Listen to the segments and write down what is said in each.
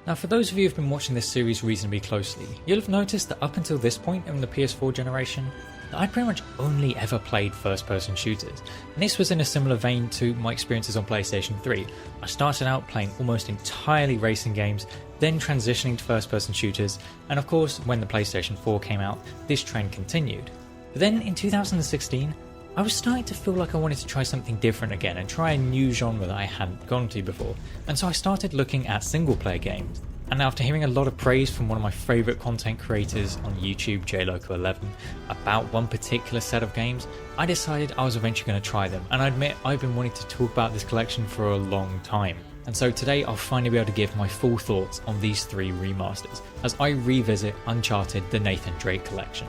Now for those of you who've been watching this series reasonably closely, you'll have noticed that up until this point in the PS4 generation, that I'd pretty much only ever played first-person shooters, and this was in a similar vein to my experiences on PlayStation 3. I started out playing almost entirely racing games, then transitioning to first-person shooters, and of course when the PlayStation 4 came out, this trend continued. But then in 2016, I was starting to feel like I wanted to try something different again and try a new genre that I hadn't gone to before, and so I started looking at single-player games. And after hearing a lot of praise from one of my favourite content creators on YouTube, JLoco11, about one particular set of games, I decided I was eventually going to try them, and I admit I've been wanting to talk about this collection for a long time. And so today I'll finally be able to give my full thoughts on these three remasters, as I revisit Uncharted: The Nathan Drake Collection.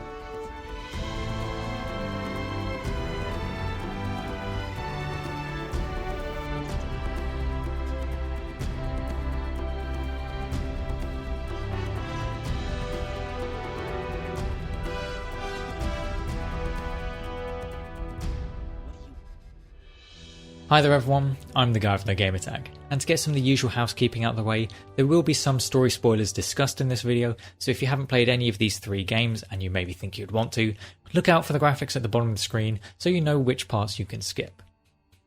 Hi there everyone, I'm the guy with no gamer tag, and to get some of the usual housekeeping out of the way, there will be some story spoilers discussed in this video, so if you haven't played any of these three games and you maybe think you'd want to, look out for the graphics at the bottom of the screen so you know which parts you can skip.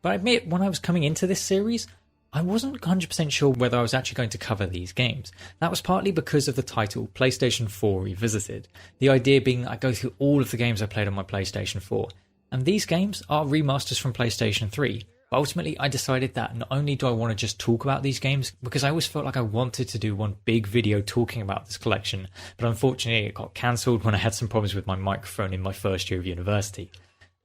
But I admit, when I was coming into this series, I wasn't 100% sure whether I was actually going to cover these games. That was partly because of the title PlayStation 4 Revisited, the idea being I go through all of the games I played on my PlayStation 4, and these games are remasters from PlayStation 3. But ultimately, I decided that not only do I want to just talk about these games, because I always felt like I wanted to do one big video talking about this collection, but unfortunately it got cancelled when I had some problems with my microphone in my first year of university.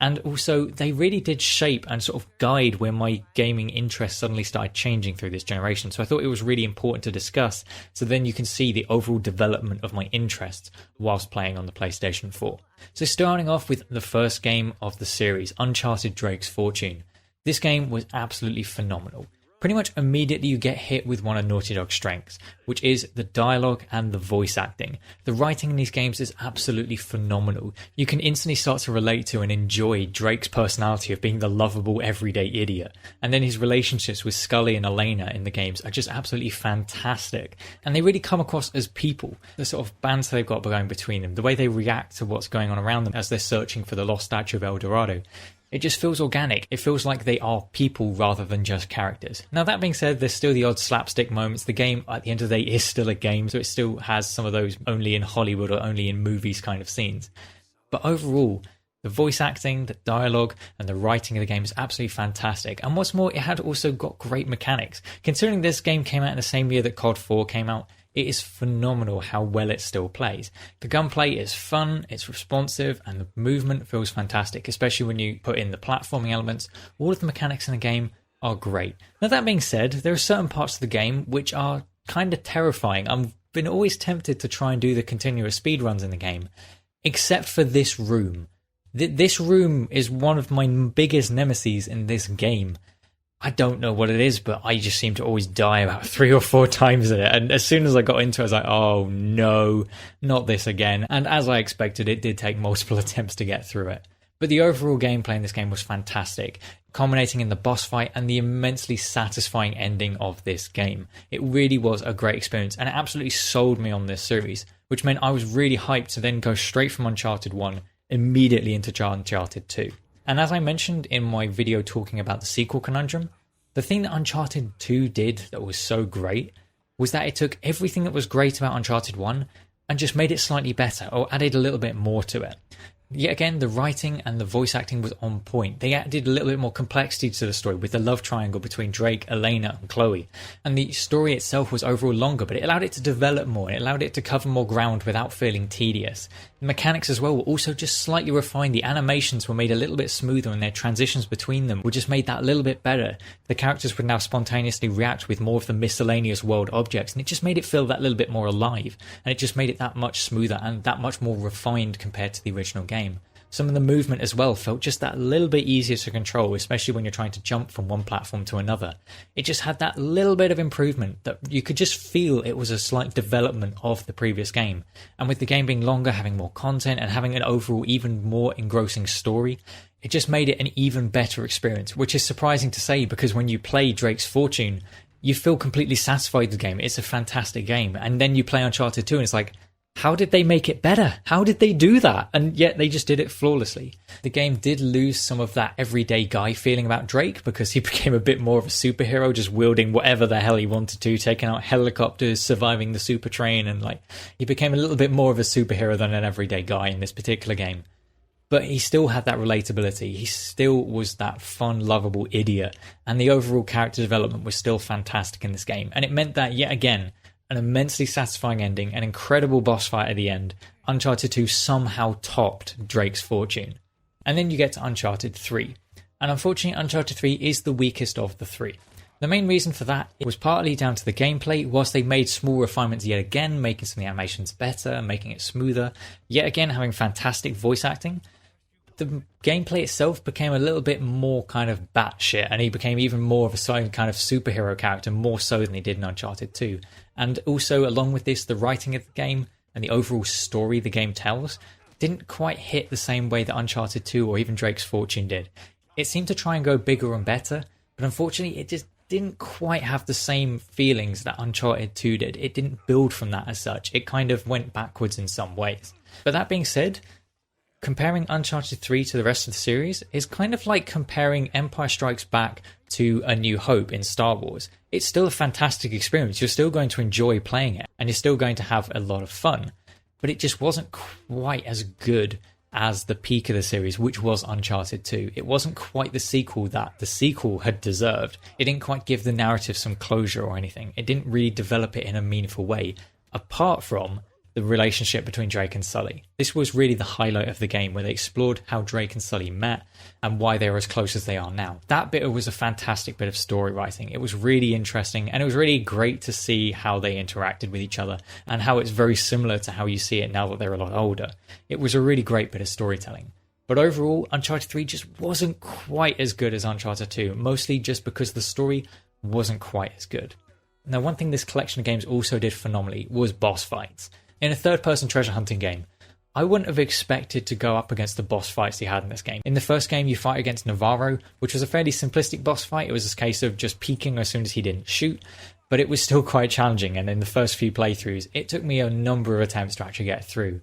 And also, they really did shape and sort of guide where my gaming interest suddenly started changing through this generation, so I thought it was really important to discuss, so then you can see the overall development of my interests whilst playing on the PlayStation 4. So starting off with the first game of the series, Uncharted Drake's Fortune. This game was absolutely phenomenal. Pretty much immediately you get hit with one of Naughty Dog's strengths, which is the dialogue and the voice acting. The writing in these games is absolutely phenomenal. You can instantly start to relate to and enjoy Drake's personality of being the lovable everyday idiot. And then his relationships with Scully and Elena in the games are just absolutely fantastic. And they really come across as people. The sort of banter they've got going between them, the way they react to what's going on around them as they're searching for the lost statue of El Dorado. It just feels organic. It feels like they are people rather than just characters. Now that being said, there's still the odd slapstick moments. The game at the end of the day is still a game, so it still has some of those only in Hollywood or only in movies kind of scenes. But overall, the voice acting, the dialogue, and the writing of the game is absolutely fantastic. And what's more, it had also got great mechanics. Considering this game came out in the same year that COD 4 came out, it is phenomenal how well it still plays. The gunplay is fun, it's responsive, and the movement feels fantastic, especially when you put in the platforming elements. All of the mechanics in the game are great. Now that being said, there are certain parts of the game which are kind of terrifying. I've been always tempted to try and do the continuous speedruns in the game, except for this room. This room is one of my biggest nemesis in this game. I don't know what it is, but I just seem to always die about 3 or 4 times in it. And as soon as I got into it, I was like, oh no, not this again. And as I expected, it did take multiple attempts to get through it. But the overall gameplay in this game was fantastic, culminating in the boss fight and the immensely satisfying ending of this game. It really was a great experience, and it absolutely sold me on this series, which meant I was really hyped to then go straight from Uncharted 1 immediately into Uncharted 2. And as I mentioned in my video talking about the sequel conundrum, the thing that Uncharted 2 did that was so great was that it took everything that was great about Uncharted 1 and just made it slightly better, or added a little bit more to it. Yet again, the writing and the voice acting was on point. They added a little bit more complexity to the story with the love triangle between Drake, Elena and Chloe. And the story itself was overall longer, but it allowed it to develop more. It allowed it to cover more ground without feeling tedious. The mechanics as well were also just slightly refined. The animations were made a little bit smoother and their transitions between them were just made that a little bit better. The characters would now spontaneously react with more of the miscellaneous world objects, and it just made it feel that little bit more alive. And it just made it that much smoother and that much more refined compared to the original game. Some of the movement as well felt just that little bit easier to control, especially when you're trying to jump from one platform to another. It just had that little bit of improvement that you could just feel it was a slight development of the previous game. And with the game being longer, having more content and having an overall even more engrossing story, it just made it an even better experience, which is surprising to say because when you play Drake's Fortune, you feel completely satisfied with the game. It's a fantastic game. And then you play Uncharted 2 and it's like, how did they make it better? How did they do that? And yet they just did it flawlessly. The game did lose some of that everyday guy feeling about Drake because he became a bit more of a superhero, just wielding whatever the hell he wanted to, taking out helicopters, surviving the super train, and like he became a little bit more of a superhero than an everyday guy in this particular game. But he still had that relatability. He still was that fun, lovable idiot. And the overall character development was still fantastic in this game. And it meant that, yet again, an immensely satisfying ending, an incredible boss fight at the end, Uncharted 2 somehow topped Drake's Fortune. And then you get to Uncharted 3. And unfortunately, Uncharted 3 is the weakest of the three. The main reason for that was partly down to the gameplay, whilst they made small refinements yet again, making some of the animations better, making it smoother, yet again having fantastic voice acting. The gameplay itself became a little bit more kind of batshit, and he became even more of a kind of superhero character, more so than he did in Uncharted 2. And also, along with this, the writing of the game and the overall story the game tells didn't quite hit the same way that Uncharted 2 or even Drake's Fortune did. It seemed to try and go bigger and better, but unfortunately it just didn't quite have the same feelings that Uncharted 2 did. It didn't build from that as such. It kind of went backwards in some ways. But that being said, comparing Uncharted 3 to the rest of the series is kind of like comparing Empire Strikes Back to A New Hope in Star Wars. It's still a fantastic experience. You're still going to enjoy playing it, and you're still going to have a lot of fun. But it just wasn't quite as good as the peak of the series, which was Uncharted 2. It wasn't quite the sequel that the sequel had deserved. It didn't quite give the narrative some closure or anything. It didn't really develop it in a meaningful way, apart from the relationship between Drake and Sully. This was really the highlight of the game, where they explored how Drake and Sully met and why they are as close as they are now. That bit was a fantastic bit of story writing. It was really interesting, and it was really great to see how they interacted with each other and how it's very similar to how you see it now that they're a lot older. It was a really great bit of storytelling. But overall, Uncharted 3 just wasn't quite as good as Uncharted 2, mostly just because the story wasn't quite as good. Now, one thing this collection of games also did phenomenally was boss fights. In a third-person treasure hunting game, I wouldn't have expected to go up against the boss fights he had in this game. In the first game, you fight against Navarro, which was a fairly simplistic boss fight. It was a case of just peeking as soon as he didn't shoot, but it was still quite challenging, and in the first few playthroughs, it took me a number of attempts to actually get through.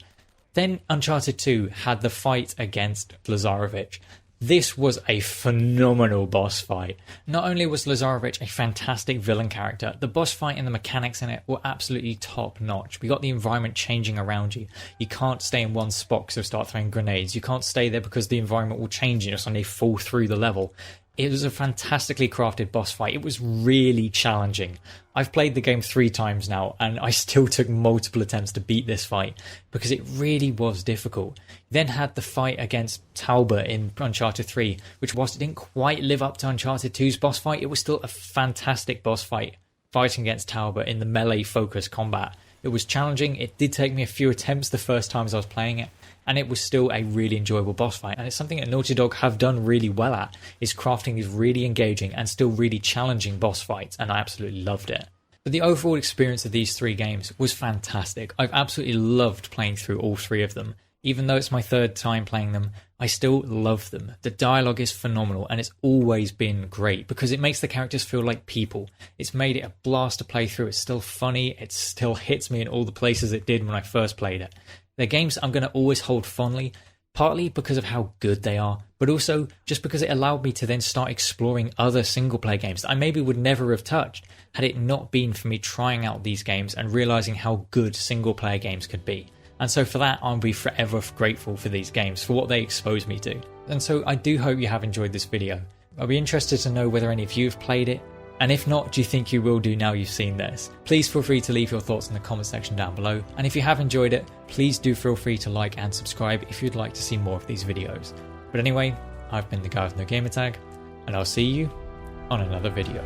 Then Uncharted 2 had the fight against Lazarevich. This was a phenomenal boss fight. Not only was Lazarevich a fantastic villain character, the boss fight and the mechanics in it were absolutely top notch. We got the environment changing around you. You can't stay in one spot because they'll start throwing grenades. You can't stay there because the environment will change and you'll suddenly fall through the level. It was a fantastically crafted boss fight. It was really challenging. I've played the game 3 times now, and I still took multiple attempts to beat this fight because it really was difficult. You then had the fight against Talbot in Uncharted 3, which whilst it didn't quite live up to Uncharted 2's boss fight, it was still a fantastic boss fight, fighting against Talbot in the melee-focused combat. It was challenging. It did take me a few attempts the first times I was playing it, and it was still a really enjoyable boss fight. And it's something that Naughty Dog have done really well at, is crafting these really engaging and still really challenging boss fights, and I absolutely loved it. But the overall experience of these 3 games was fantastic. I've absolutely loved playing through all 3 of them. Even though it's my 3rd time playing them, I still love them. The dialogue is phenomenal, and it's always been great because it makes the characters feel like people. It's made it a blast to play through. It's still funny. It still hits me in all the places it did when I first played it. They're games I'm going to always hold fondly, partly because of how good they are, but also just because it allowed me to then start exploring other single-player games that I maybe would never have touched had it not been for me trying out these games and realising how good single-player games could be. And so for that, I'll be forever grateful for these games, for what they exposed me to. And so I do hope you have enjoyed this video. I'll be interested to know whether any of you have played it, and if not, do you think you will do now you've seen this? Please feel free to leave your thoughts in the comment section down below, and if you have enjoyed it, please do feel free to like and subscribe if you'd like to see more of these videos. But anyway, I've been the guy with no gamer tag, and I'll see you on another video.